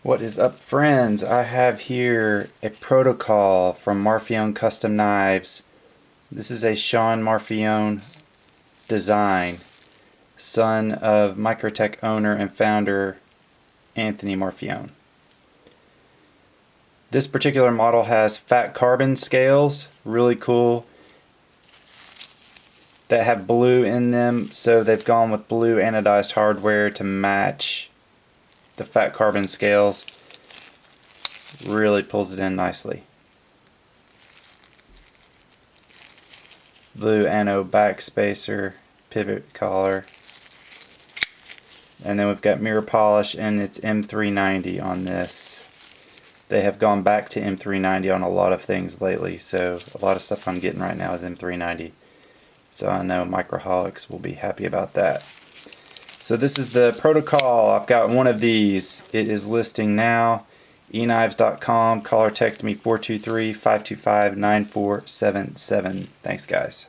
What is up, friends? I have here a protocol from Marfione Custom Knives. This is a Sean Marfione design, son of Microtech owner and founder Anthony Marfione. This particular model has fat carbon scales, really cool, that have blue in them, so they've gone with blue anodized hardware to match the fat carbon scales. Really pulls it in nicely. Blue anode backspacer, pivot collar, and then we've got mirror polish, and it's M390 on this. They have gone back to M390 on a lot of things lately, so a lot of stuff I'm getting right now is M390. So I know microholics will be happy about that. So this is the protocol. I've got one of these. It is listing now. EKNIVES.com. Call or text me 423-525-9477. Thanks, guys.